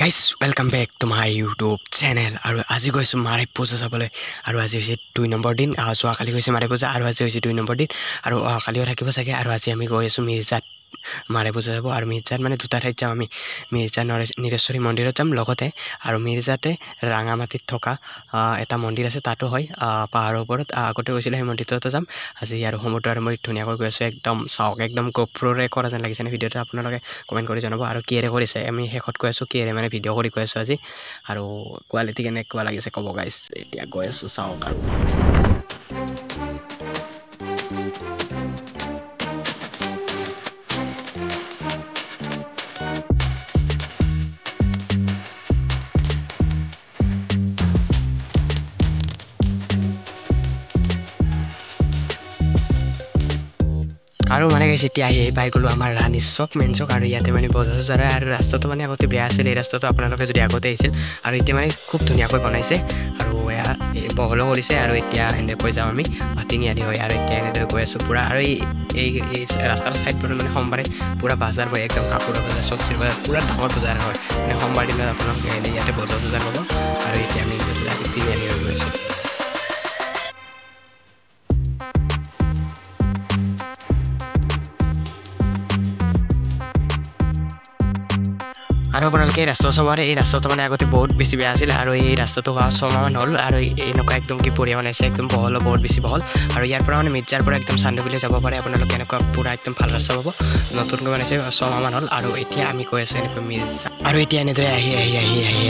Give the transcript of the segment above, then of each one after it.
Guys, welcome back to my YouTube channel. আৰু আজি গৈছো মাৰে পূজা চাবলৈ আৰু আজি হৈছে 2 নম্বৰ দিন যোৱা কালি গৈছে মাৰে পূজা আৰু আজি হৈছে 2 নম্বৰ দিন আৰু কালিও থাকিব চাগে আৰু আজি আমি গৈ আছো মিৰ্জাত মাৰে পূজা যাব আৰু মিৰ্জাত মানে দুটা ঠাইত যাম আমি মিৰ্জা নিৰেশ্বৰী মন্দিৰত যাম লগতে আৰু মিৰ্জাতে ৰাঙামাটিত থকা এটা মন্দিৰ আছে তাতো হয় পাহাৰৰ ওপৰত আগতে গৈছিলে সেই মন্দিৰটো যাম আজি আৰু সমুদ্ৰৰ মই ধুনীয়াকৈ গৈ আছো একদম চাওক একদম গোপ্ৰৰে কৰা যেন লাগিছে ভিডিঅ'টো আপোনালোকে কমেন্ট কৰি জনাব আৰু কিৰে কৰিছে আমি শেষত কৈ আছো কিৰে মানে ভিডিঅ' কৰি কৈ আছো আজি আৰু কোৱালিটি কেনেকুৱা লাগিছে ক'ব গাইছ এতিয়া গৈ আছো চাওক আৰু আৰু মানে গাইছ এতিয়া আহি পাই গ'লো আমাৰ ৰাণী চক মেইন চক আৰু ইয়াতে মানে বজাৰ চজাৰ আৰু ৰাস্তাটো মানে আগতে বেয়া আছিল এই ৰাস্তাটো আপোনালোকে যদি আগতে আহিছিল আৰু এতিয়া মানে খুব ধুনীয়াকৈ বনাইছে আৰু এয়া বহলো কৰিছে আৰু এতিয়া এনেকৈ যাওঁ আমি তিনিআলি হয় আৰু এতিয়া এনেদৰে গৈ আছোঁ পূৰা আৰু এই ৰাস্তাৰ ছাইডবোৰ মানে সোমবাৰে পূৰা বজাৰ হয় একদম কাপোৰৰ বজাৰ চব্জিৰ বজাৰ পূৰা ডাঙৰ বজাৰ হয় মানে সোমবাৰ দিনত আপোনালোকে আহিলে ইয়াতে বজাৰ চজাৰ পাব আৰু এতিয়া আমি তিনিআলি হৈ গৈছোঁ আৰু আপোনালোকে এই ৰাস্তা চাব এই ৰাস্তাটো মানে আগতে বহুত বেছি বেয়া আছিল আৰু এই ৰাস্তাটো হোৱা 6 মাহমান হ'ল আৰু এনেকুৱা একদম কি পৰিয়া বনাইছে একদম বহল বহুত বেছি বহল আৰু ইয়াৰ পৰা মানে মিৰ্জাৰ পৰা একদম চান্দুবিলে যাব পাৰে আপোনালোকে এনেকুৱা পূৰা একদম ভাল ৰাস্তা পাব নতুনকৈ বনাইছে 6 মাহমান হ'ল আৰু এতিয়া আমি কৈ আছোঁ এনেকৈ মিৰ্জা আৰু এতিয়া এনেদৰে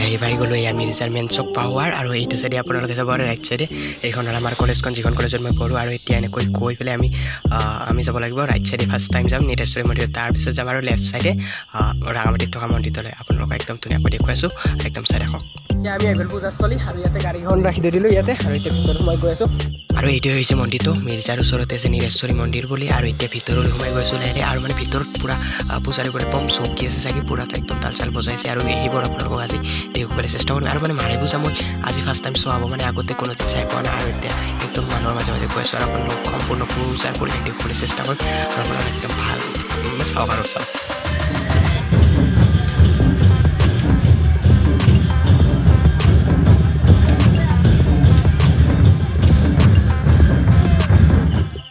আহি পাই গ'লোঁ এয়া মিৰ্জাৰ মেইন চক পাৱাৰ আৰু এইটো চাইডে আপোনালোকে যাব ৰাইট চাইডে এইখন হ'ল আমাৰ কলেজখন যিখন কলেজত মই পঢ়োঁ আৰু এতিয়া এনেকৈ গৈ পেলাই আমি যাব লাগিব ৰাইট চাইডে ফাৰ্ষ্ট টাইম যাম নিৰেশ্বৰী মন্দিৰত তাৰপিছত যাম আৰু লেফ্ট চাইডে ৰাঙামাটিত থকা মন্দিৰটোলৈ আপোনালোকক একদম ধুনীয়াকৈ দেখুৱাইছোঁ একদম চাই ৰাখক এতিয়া আমি আহিলোঁ পূজাস্থলী আৰু ইয়াতে গাড়ীখন ৰাখি থৈ দিলোঁ ইয়াতে আৰু এতিয়া ভিতৰত সোমাই গৈ আছোঁ আৰু এইটোৱে হৈছে মন্দিৰটো মিৰ্জাৰ ওচৰতে আছে নিৰেশ্বৰী মন্দিৰ বুলি আৰু এতিয়া ভিতৰলৈ সোমাই গৈছোঁ লাহেৰে আৰু মানে ভিতৰত পূৰা পূজাৰী কৰে বম চৌকি আছে চাগে পূৰা একদম তাল চাল বজাইছে আৰু সেইবোৰ আপোনালোকক আজি দেখুৱাবলৈ চেষ্টা কৰিম আৰু মানে মাৰে পূজা মই আজি ফাৰ্ষ্ট টাইম চোৱা হ'ব মানে আগতে কোনোদিন চাই পোৱা নাই আৰু এতিয়া একদম মানুহৰ মাজে মাজে কৈ আছোঁ আৰু আপোনালোকক সম্পূৰ্ণ পূজাৰ পৰিৱেশ দেখুৱাবলৈ চেষ্টা কৰিম আৰু আপোনালোক একদম ভাল চাওক আৰু চাওক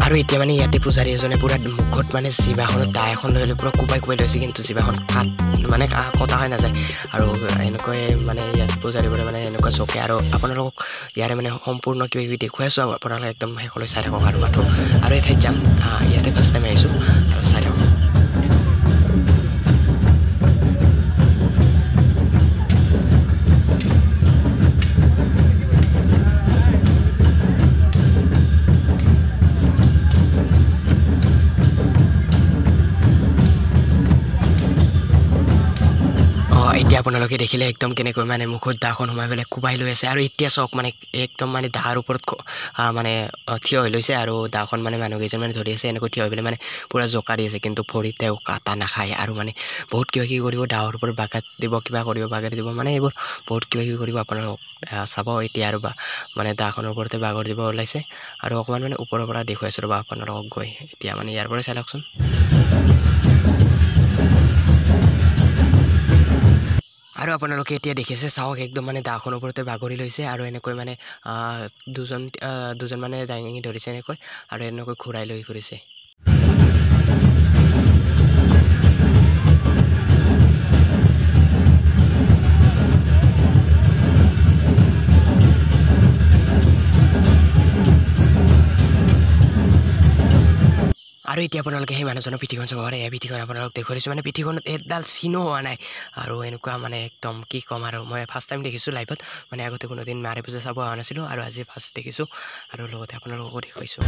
আৰু এতিয়া মানে ইয়াতে পূজাৰী এজনে পূৰা মুখত মানে জিভাখনত দা এখন লৈ লৈ পূৰা কোবাই লৈছে কিন্তু জিভাখন মানে কটা হৈ নাযায় আৰু এনেকৈ মানে ইয়াত পূজাৰীবোৰে মানে এনেকুৱা চকে আৰু আপোনালোকক ইয়াৰে মানে সম্পূৰ্ণ কিবা কিবি দেখুৱাই আছোঁ আপোনালোকে একদম শেষলৈ চাই থাকক আৰু মাথো আৰু এই ঠাইত যাম ইয়াতে ফাৰ্ষ্ট টাইম আহিছোঁ আৰু চাই থাকক এতিয়া আপোনালোকে দেখিলে একদম কেনেকৈ মানে মুখত দাখন সোমাই পেলাই কোবাই লৈ আছে আৰু এতিয়া চাওক মানে একদম মানে দাৰ ওপৰত মানে থিয় হৈ লৈছে আৰু দাখন মানে মানুহকেইজন মানে ধৰি আছে এনেকৈ থিয় হৈ পেলাই মানে পূৰা জোকা দি আছে কিন্তু ভৰিত তেওঁ কাটা নাখায় আৰু মানে বহুত কিবা কিবি কৰিব দাৰ ওপৰত বাগাত দিব কিবা কৰিব বাগাত দিব মানে এইবোৰ বহুত কিবা কিবি কৰিব আপোনালোক চাব এতিয়া আৰু মানে দাখনৰ ওপৰতে বাগৰ দিব ওলাইছে আৰু অকণমান মানে ওপৰৰ পৰা দেখুৱাইছোঁ ৰ'বা আপোনালোকক গৈ এতিয়া মানে ইয়াৰ পৰাই চাই লওকচোন আৰু আপোনালোকে এতিয়া দেখিছে চাওক একদম মানে দাখনৰ ওপৰতে বাগৰি লৈছে আৰু এনেকৈ মানে দুজন মানে দাঙি ধৰিছে এনেকৈ আৰু এনেকৈ ঘূৰাই লৈ ফুৰিছে আৰু এতিয়া আপোনালোকে সেই মানুহজনৰ পিঠিখন চাব পাৰে এই পিঠিখন আপোনালোক দেখুৱাইছোঁ মানে পিঠিখনত এডাল চিনো হোৱা নাই আৰু এনেকুৱা মানে একদম কি ক'ম আৰু মই ফাৰ্ষ্ট টাইম দেখিছোঁ লাইভত মানে আগতে কোনোদিন মাৰে পূজা চাব অহা নাছিলোঁ আৰু আজি ফাৰ্ষ্ট দেখিছোঁ আৰু লগতে আপোনালোককো দেখুৱাইছোঁ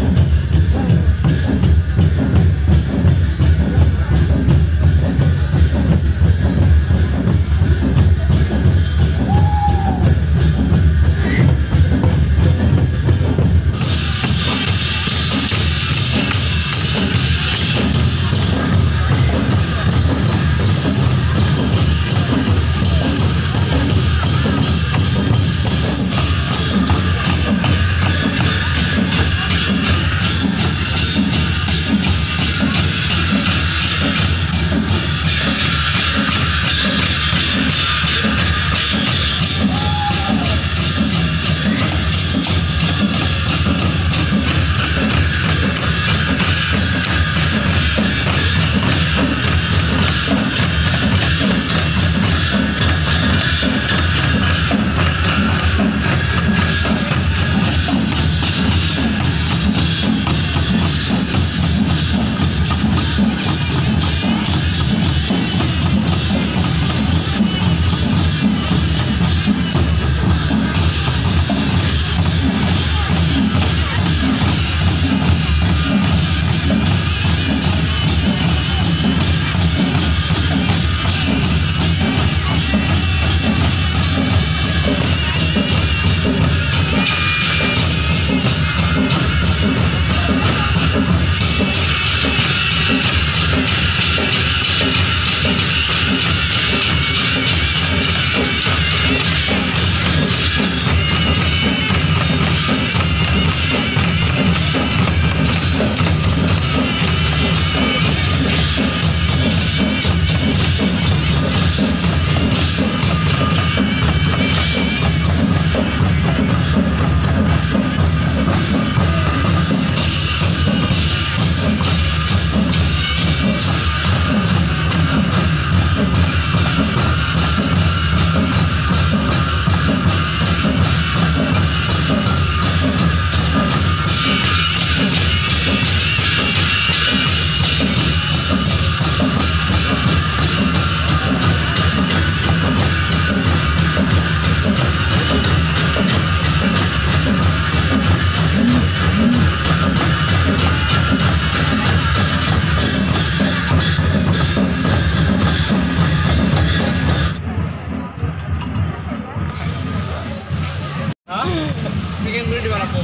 সেকেন্ড কৰে দিবা লাগবো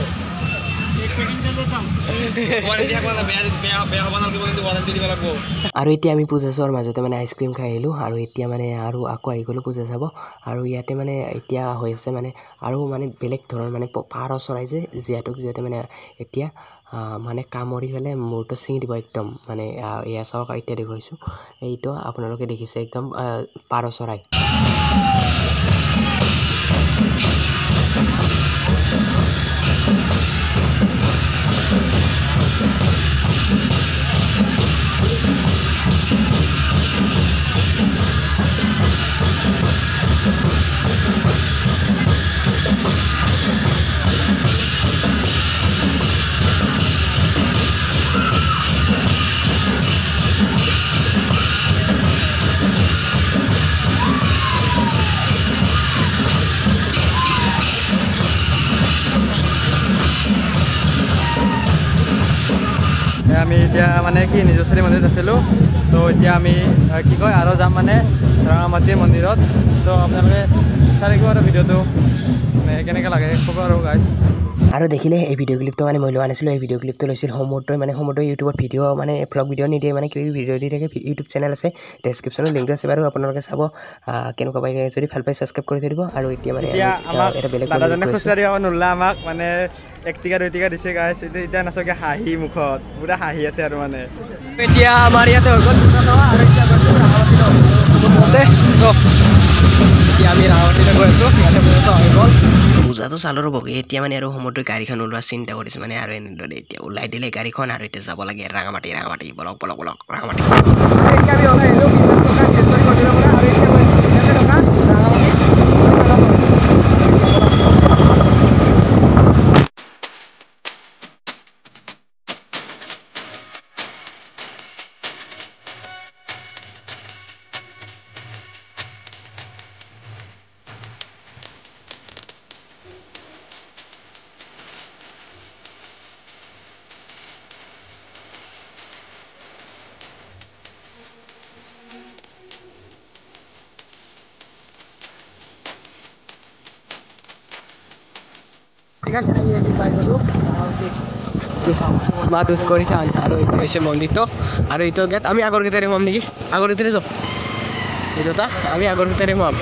আৰু এতিয়া আমি পূজা চোৱাৰ মাজতে মানে আইচক্ৰীম খাই আহিলোঁ আৰু এতিয়া মানে আৰু আকৌ আহি গ'লোঁ পূজা চাব আৰু ইয়াতে মানে এতিয়া হৈ আছে মানে আৰু মানে বেলেগ ধৰণৰ মানে পাৰ চৰাই যে যিহেতু মানে এতিয়া মানে কামুৰি পেলাই মূৰটো ছিঙি দিব একদম মানে এয়া চাওক এতিয়া দেখুৱাইছোঁ এইটো আপোনালোকে দেখিছে একদম পাৰ চৰাই আমি এতিয়া মানে কি নিজস্বৰী মন্দিৰত আছিলোঁ তো এতিয়া আমি কি কয় আৰু যাম মানে ৰাঙামাটি মন্দিৰত তো আপোনালোকে চাই থাকিব আৰু ভিডিঅ'টো মানে কেনেকৈ লাগে ক'ব আৰু গাইজ আৰু দেখিলে এই ভিডিঅ' ক্লিপটো মানে মই লোৱা নাছিলোঁ এই ভিডিঅ' ক্লিপটো লৈছিল সমুদ্ৰই ইউটিউবত ভিডিঅ' মানে ভ্লগ ভিডিঅ' নিদিয়ে মানে কিবা ভিডিঅ' দি থাকে ইউটিউব চেনেল আছে ডেছক্ৰিপশ্যনত লিংকটো আছে বাৰু আপোনালোকে চাব কেনেকুৱা পাই যদি ভাল পাই ছাবস্ক্ৰাইব কৰি থৈ দিব আৰু এতিয়া মানে এটা বেলেগ দাদাজনে খুচুৰি দিব নোলা আমাক মানে 1 টকা 2 টকা দিছে গাইজ এতিয়া নাচকে হাঁহি মুখত পুৰা হাঁহি আছে আৰু মানে এতিয়া আমাৰ ইয়াতে হৈ গ'ল আৰু এতিয়া আছে এতিয়া আমি ৰাঙামাটিলৈ গৈ আছোঁ ইয়াতে পূজা হৈ গ'ল পূজাটো চালোঁ ৰ'ব এতিয়া মানে আৰু সমুদ্ৰৰ গাড়ীখন ওলোৱা চিন্তা কৰিছে মানে আৰু এনেদৰে এতিয়া ওলাই দিলে গাড়ীখন আৰু এতিয়া যাব লাগে ৰাঙামাটি বলক ৰাঙামাটি এতিয়া আমি ওলাই আহিলোঁ মন্দিৰৰ পৰা আৰু ঠিক আছে মা দুধ কৰিছে আৰু এইটো হৈছে মন্দিৰটো আৰু এইটো গেট আমি আগৰ গেটেৰে সোমাম নেকি আগৰ গেটেৰে যাওঁ এইটো আমি আগৰ গেটেৰে সোমাম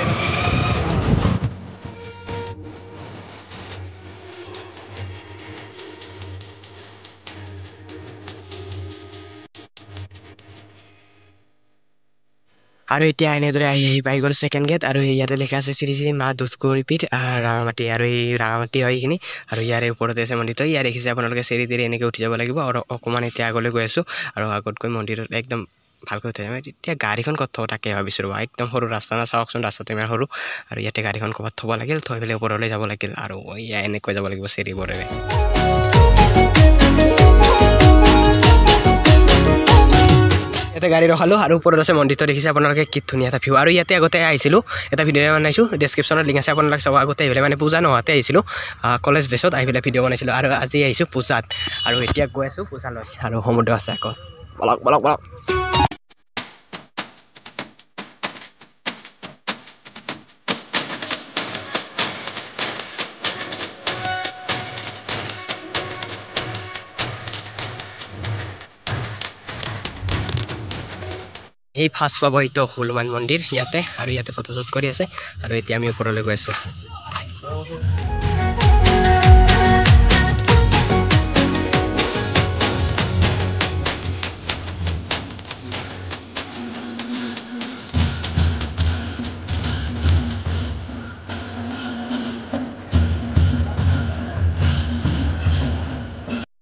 আৰু এতিয়া এনেদৰে আহি পাই গ'ল ছেকেণ্ড গেট আৰু ইয়াতে লিখা আছে শ্ৰী শ্ৰী মা দুধকৌৰীপীঠ ৰাঙামাটি আৰু এই ৰাঙামাটি হয় এইখিনি আৰু ইয়াৰে ওপৰতে আছে মন্দিৰটো ইয়াত দেখিছে আপোনালোকে চিৰি তিৰি এনেকৈ উঠি যাব লাগিব আৰু অকণমান এতিয়া আগলৈ গৈ আছোঁ আৰু আগত গৈ মন্দিৰত একদম ভালকৈ উঠাই এতিয়া গাড়ীখন ক'ত থওঁ তাকে ভাবিছোঁ ৰ'বা একদম সৰু ৰাস্তা না চাওকচোন ৰাস্তাটো ইমান সৰু আৰু ইয়াতে গাড়ীখন ক'ৰবাত থ'ব লাগিল থৈ পেলাই ওপৰলৈ যাব লাগিল আৰু এনেকৈ যাব লাগিব চিৰিবোৰেৰে ইয়াতে গাড়ী ৰখালোঁ আৰু ওপৰত আছে মন্দিৰটো দেখিছে আপোনালোকে কি ধুনীয়া এটা ভিউ আৰু ইয়াতে আগতে আহিছিলোঁ এটা ভিডিঅ' বনাইছোঁ ডেছক্ৰিপশ্যনত লিংক আছে আপোনালোকে চাব আগতে আহি পেলাই মানে পূজা নোহোৱাতে আহিছিলোঁ কলেজ ড্ৰেছত আহি পেলাই ভিডিঅ' বনাইছিলোঁ আৰু আজি আহিছোঁ পূজাত আৰু এতিয়া গৈ আছোঁ পূজালৈ আৰু সমুদ্ৰ আছে আকৌ বলক এই ফাৰ্ষ্ট পাব এইটো হনুমান মন্দিৰ ইয়াতে আৰু ইয়াতে ফটোশ্বুট কৰি আছে আৰু এতিয়া আমি ওপৰলৈ গৈ আছোঁ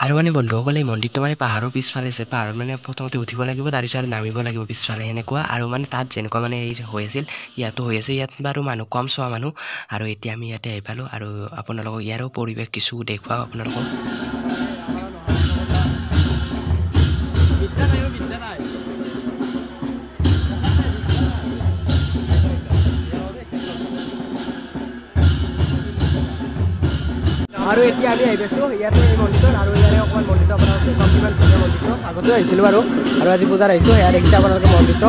আৰু মানে বন্ধুসকলে এই মন্দিৰটো মানে পাহাৰৰ পিছফালে আছে পাহাৰত মানে প্ৰথমতে উঠিব লাগিব তাৰপিছত আৰু নামিব লাগিব পিছফালে সেনেকুৱা আৰু মানে তাত যেনেকুৱা মানে এই হৈ আছিল ইয়াতো হৈ আছে ইয়াত বাৰু মানুহ কম চোৱা মানুহ আৰু এতিয়া আমি ইয়াতে আহি পালোঁ আৰু আপোনালোকক ইয়াৰো পৰিৱেশ কিছু দেখুৱাওঁ আপোনালোকক আৰু এতিয়া আমি আহি পাইছোঁ ইয়াতে এই মন্দিৰটোত আৰু ইয়াৰে অকণমান মন্দিৰটো আপোনালোকে কিমান ধুনীয়া মন্দিৰটো আগতেও আহিছিলোঁ বাৰু আৰু আজি পূজাত আহিছোঁ সেয়া দেখিছে আপোনালোকে মন্দিৰটো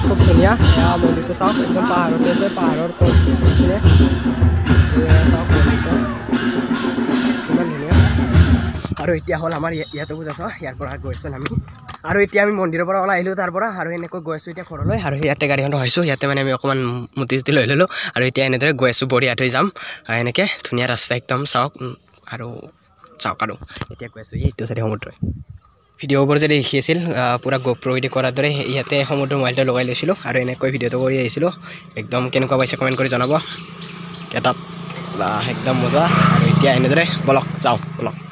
খুব ধুনীয়া সেয়া মন্দিৰটো চাওক একদম পাহাৰতে আছে পাহাৰৰ আৰু এতিয়া হ'ল আমাৰ ইয়াতে পূজা চোৱা ইয়াৰ পৰা গৈছোঁ আমি আৰু এতিয়া আমি মন্দিৰৰ পৰা ওলাই আহিলোঁ তাৰ পৰা আৰু এনেকৈ গৈ আছোঁ এতিয়া ঘৰলৈ আৰু ইয়াতে গাড়ীখন ৰখাইছোঁ ইয়াতে মানে আমি অকণমান মুটি চুটি লৈ ল'লোঁ আৰু এতিয়া এনেদৰে গৈ আছোঁ বঢ়িয়া থৈ যাম এনেকৈ ধুনীয়া ৰাস্তা একদম চাওক আৰু চাওক আৰু এতিয়া গৈ আছোঁ এইটো চাইডে সমুদ্ৰই ভিডিঅ'বোৰ যদি দেখি আছিল পূৰা গোপ্ৰ ইডি কৰাৰ দৰে ইয়াতে সমুদ্ৰ মোবাইলটো লগাই লৈছিলোঁ আৰু এনেকৈ ভিডিঅ'টো কৰি আহিছিলোঁ একদম কেনেকুৱা পাইছে কমেণ্ট কৰি জনাব এটাত একদম মজা আৰু এতিয়া এনেদৰে বলক যাওঁ বলক